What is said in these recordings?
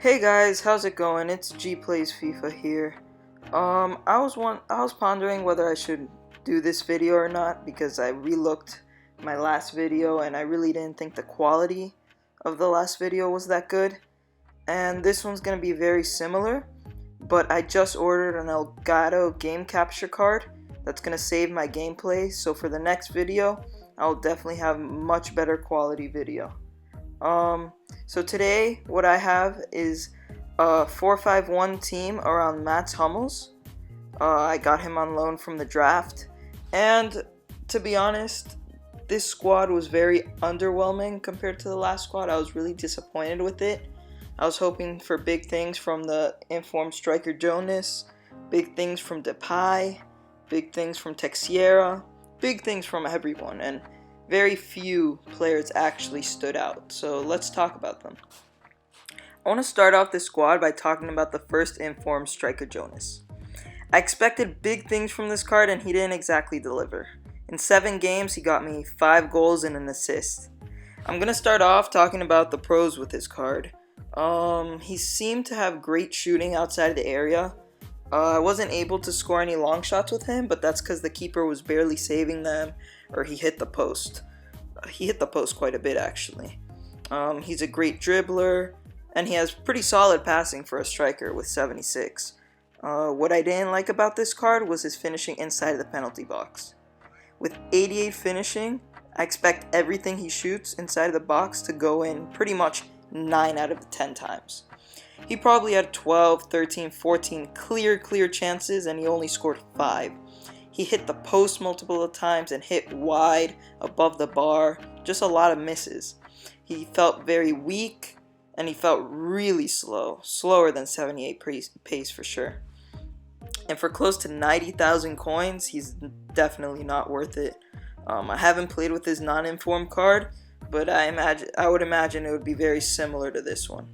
Hey guys, how's it going? It's G Plays FIFA here. I was pondering whether I should do this video or not because I relooked my last video and I really didn't think the quality of the last video was that good. And this one's gonna be very similar, but I just ordered an Elgato game capture card that's gonna save my gameplay. So for the next video, I'll definitely have much better quality video. So today what I have is a 4-5-1 team around Mats Hummels. I got him on loan from the draft, and to be honest, this squad was very underwhelming compared to the last squad. I was really disappointed with it. I was hoping for big things from the informed striker Jonas, big things from Depay, big things from Teixeira, big things from everyone, and very few players actually stood out, so let's talk about them. I want to start off this squad by talking about the first informed striker Jonas. I expected big things from this card and he didn't exactly deliver. In 7 games he got me 5 goals and an assist. I'm going to start off talking about the pros with this card. He seemed to have great shooting outside of the area. I wasn't able to score any long shots with him, but that's because the keeper was barely saving them, or he hit the post. He hit the post quite a bit, actually. He's a great dribbler, and he has pretty solid passing for a striker with 76. What I didn't like about this card was his finishing inside of the penalty box. With 88 finishing, I expect everything he shoots inside of the box to go in pretty much 9 out of the 10 times. He probably had 12, 13, 14 clear chances and he only scored 5. He hit the post multiple times and hit wide above the bar, just a lot of misses. He felt very weak and he felt really slow, slower than 78 pace for sure. And for close to 90,000 coins, he's definitely not worth it. I haven't played with his non-informed card, but I would imagine it would be very similar to this one.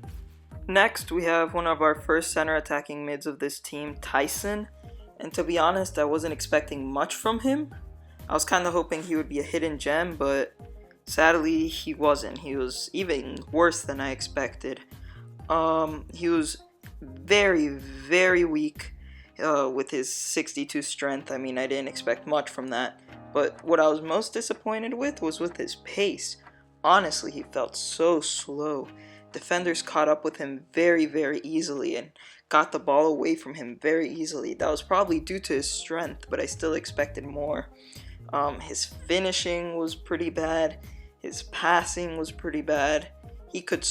Next, we have one of our first center attacking mids of this team, Tyson. And to be honest, I wasn't expecting much from him. I was kind of hoping he would be a hidden gem, but sadly he wasn't. He was even worse than I expected. He was very weak with his 62 strength. I mean, I didn't expect much from that. But what I was most disappointed with was with his pace. Honestly, he felt so slow. Defenders caught up with him very easily and got the ball away from him very easily. That was probably due to his strength, but I still expected more. His finishing was pretty bad. His passing was pretty bad. He could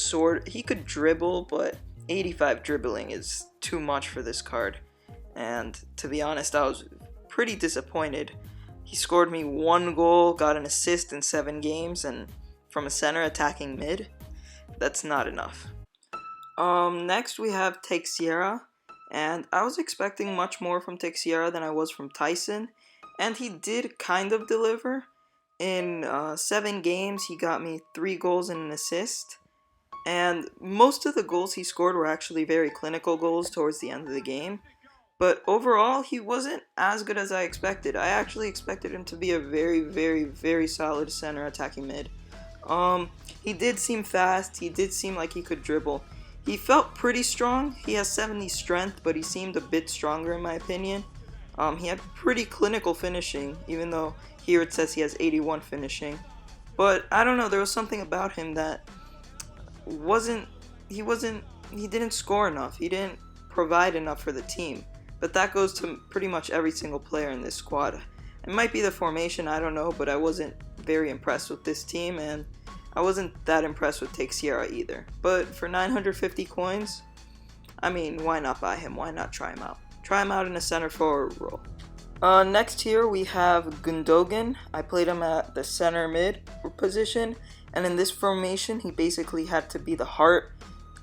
dribble, but 85 dribbling is too much for this card. And to be honest, I was pretty disappointed. He scored me 1 goal, got an assist in 7 games, and from a center attacking mid, that's not enough. Next we have Teixeira, and I was expecting much more from Teixeira than I was from Tyson, and he did kind of deliver. In 7 games, he got me 3 goals and an assist, and most of the goals he scored were actually very clinical goals towards the end of the game. But overall, he wasn't as good as I expected. I actually expected him to be a very solid center attacking mid. He did seem fast, he did seem like he could dribble. He felt pretty strong. He has 70 strength, but he seemed a bit stronger in my opinion. He had pretty clinical finishing, even though here it says he has 81 finishing. But I don't know, there was something about him that he didn't score enough. He didn't provide enough for the team. But that goes to pretty much every single player in this squad. It might be the formation, I don't know, but I wasn't very impressed with this team, and I wasn't that impressed with Teixeira either. But for 950 coins, I mean, why not buy him? Why not try him out? Try him out in a center forward role. Next here we have Gundogan. I played him at the center mid position, and in this formation he basically had to be the heart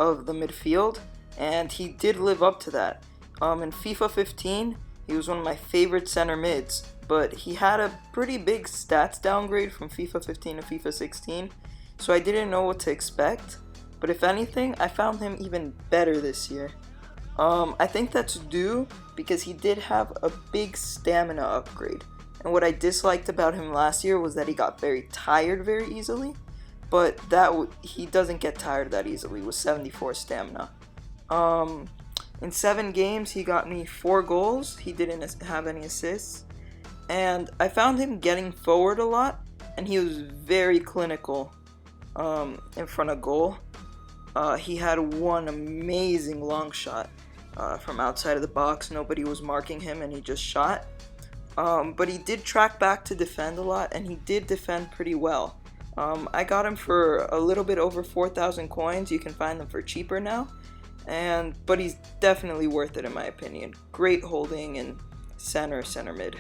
of the midfield, and he did live up to that. In FIFA 15, he was one of my favorite center mids, but he had a pretty big stats downgrade from FIFA 15 to FIFA 16, so I didn't know what to expect. But if anything, I found him even better this year. I think that's due because he did have a big stamina upgrade, and what I disliked about him last year was that he got very tired very easily, but he doesn't get tired that easily with 74 stamina. Um, in 7 games, he got me 4 goals. He didn't have any assists. And I found him getting forward a lot, and he was very clinical in front of goal. He had one amazing long shot from outside of the box. Nobody was marking him, and he just shot. But he did track back to defend a lot, and he did defend pretty well. I got him for a little bit over 4,000 coins. You can find them for cheaper now. But he's definitely worth it in my opinion. Great holding in center mid.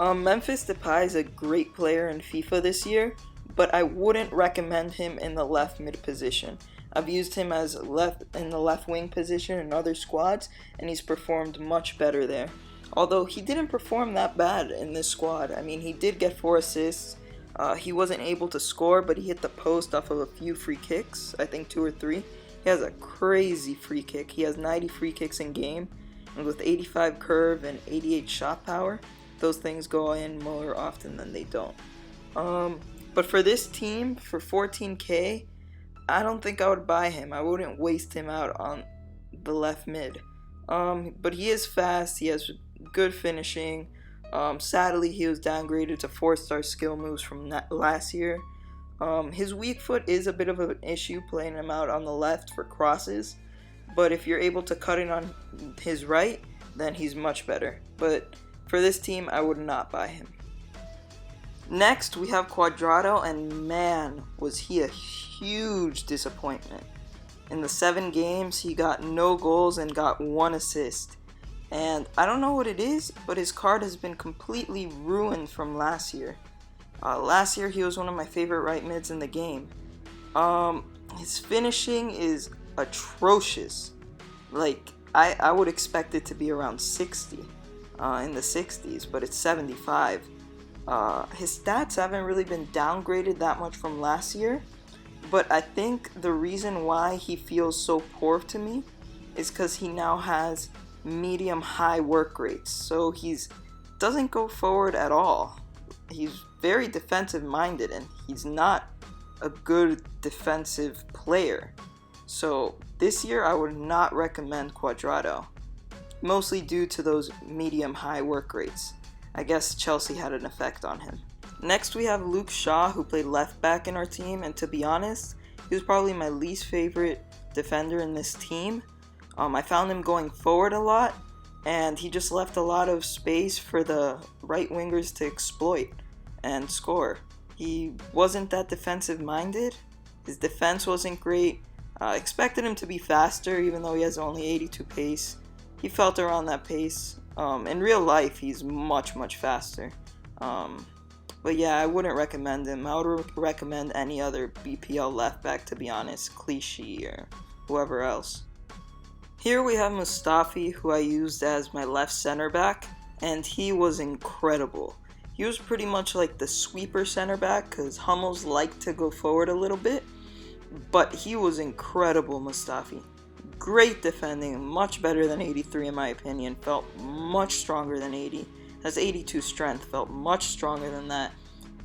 Memphis Depay is a great player in FIFA this year, but I wouldn't recommend him in the left mid position. I've used him as in the left wing position in other squads, and he's performed much better there. Although he didn't perform that bad in this squad. I mean, he did get 4 assists. He wasn't able to score, but he hit the post off of a few free kicks, I think 2 or 3. He has a crazy free kick. He has 90 free kicks in game, and with 85 curve and 88 shot power, those things go in more often than they don't. But for this team, for 14k, I don't think I would buy him. I wouldn't waste him out on the left mid. But he is fast. He has good finishing. Sadly, he was downgraded to 4-star skill moves from last year. His weak foot is a bit of an issue, playing him out on the left for crosses. But if you're able to cut it on his right, then he's much better. But for this team, I would not buy him. Next, we have Cuadrado, and man, was he a huge disappointment. In the 7 games, he got no goals and got 1 assist. And I don't know what it is, but his card has been completely ruined from last year. Last year, he was one of my favorite right mids in the game. His finishing is atrocious. Like, I would expect it to be around 60, in the 60s, but it's 75. His stats haven't really been downgraded that much from last year, but I think the reason why he feels so poor to me is because he now has medium-high work rates, so he's doesn't go forward at all. He's very defensive-minded, and he's not a good defensive player. So this year, I would not recommend Cuadrado, mostly due to those medium-high work rates. I guess Chelsea had an effect on him. Next, we have Luke Shaw, who played left back in our team, and to be honest, he was probably my least favorite defender in this team. I found him going forward a lot, and he just left a lot of space for the right wingers to exploit and score. He wasn't that defensive minded. His defense wasn't great. Expected him to be faster, even though he has only 82 pace. He felt around that pace. In real life, he's much faster. But yeah, I wouldn't recommend him. I would recommend any other BPL left back, to be honest, Clichy or whoever else. Here we have Mustafi, who I used as my left center back, and he was incredible. He was pretty much like the sweeper center back, because Hummels liked to go forward a little bit, but he was incredible, Mustafi. Great defending, much better than 83 in my opinion, felt much stronger than 80. Has 82 strength, felt much stronger than that.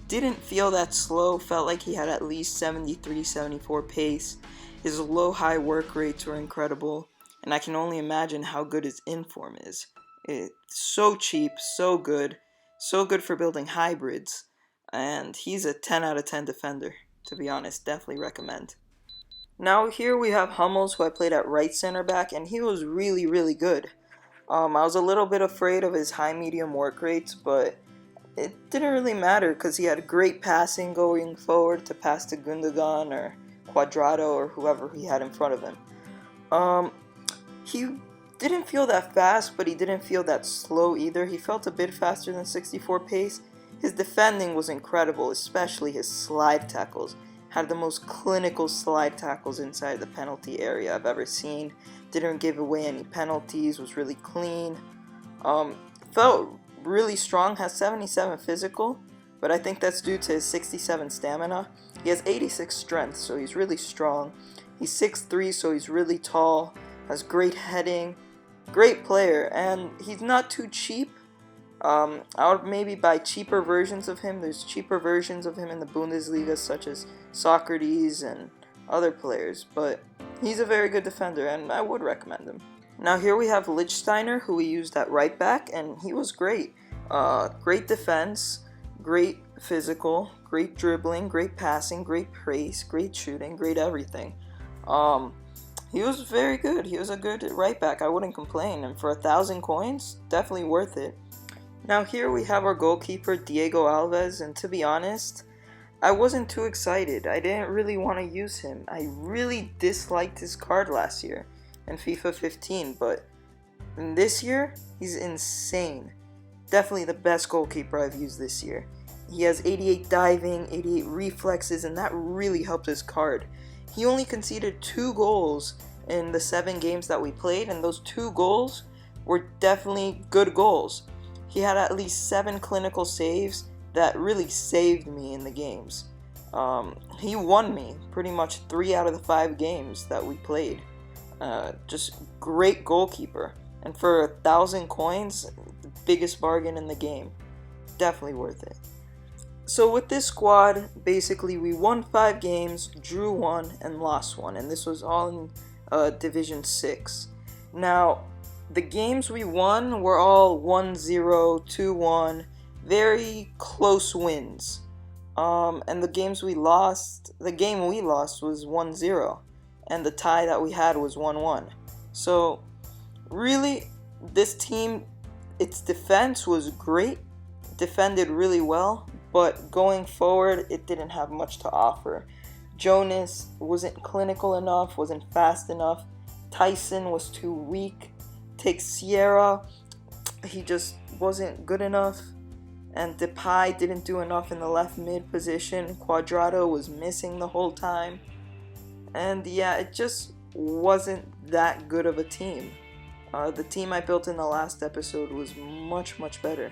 Didn't feel that slow, felt like he had at least 73, 74 pace. His low-high work rates were incredible, and I can only imagine how good his inform is. It's so cheap, so good for building hybrids, and he's a 10 out of 10 defender, to be honest, definitely recommend. Now here we have Hummels, who I played at right center back, and he was really good. I was a little bit afraid of his high-medium work rates, but it didn't really matter because he had great passing going forward to pass to Gundogan or Cuadrado or whoever he had in front of him. He didn't feel that fast, but he didn't feel that slow either. He felt a bit faster than 64 pace. His defending was incredible, especially his slide tackles. Had the most clinical slide tackles inside the penalty area I've ever seen. Didn't give away any penalties, was really clean. Felt really strong, has 77 physical, but I think that's due to his 67 stamina. He has 86 strength, so he's really strong. He's 6'3", so he's really tall, has great heading, great player, and he's not too cheap. I would maybe buy cheaper versions of him. There's cheaper versions of him in the Bundesliga, such as Socrates and other players, but He's a very good defender, and I would recommend him. Now here we have Lichtsteiner, who we used at right back, and he was great. Great defense, great physical, great dribbling, great passing, great pace, great shooting, great everything. He was very good. He was a good right back. I wouldn't complain, and for 1,000 coins, definitely worth it. Now here we have our goalkeeper, Diego Alves, and to be honest, I wasn't too excited. I didn't really want to use him. I really disliked his card last year in FIFA 15, but in this year, he's insane. Definitely the best goalkeeper I've used this year. He has 88 diving, 88 reflexes, and that really helped his card. He only conceded 2 goals in the 7 games that we played, and those 2 goals were definitely good goals. He had at least 7 clinical saves that really saved me in the games. He won me pretty much 3 out of the 5 games that we played. Just great goalkeeper. And for 1,000 coins, the biggest bargain in the game. Definitely worth it. So with this squad, basically we won 5 games, drew 1, and lost 1. And this was all in Division 6. Now, the games we won were all 1-0, 2-1, very close wins. And the game we lost was 1-0. And the tie that we had was 1-1. So, really, this team, its defense was great. Defended really well. But going forward, it didn't have much to offer. Jonas wasn't clinical enough, wasn't fast enough. Tyson was too weak. Teixeira, he just wasn't good enough. And Depay didn't do enough in the left mid position. Cuadrado was missing the whole time. And yeah, it just wasn't that good of a team. The team I built in the last episode was much, much better.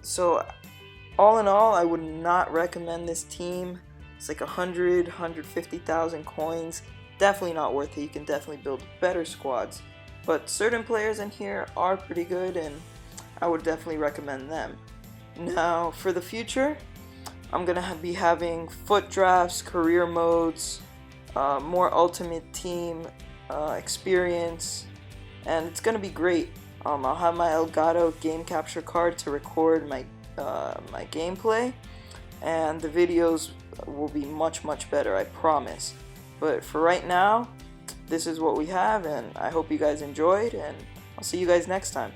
So all in all, I would not recommend this team. It's like 100, 150,000 coins. Definitely not worth it. You can definitely build better squads. But certain players in here are pretty good, and I would definitely recommend them. Now, for the future, I'm going to be having foot drafts, career modes, more ultimate team experience, and it's going to be great. I'll have my Elgato game capture card to record my gameplay, and the videos will be much, much better, I promise. But for right now, this is what we have, and I hope you guys enjoyed, and I'll see you guys next time.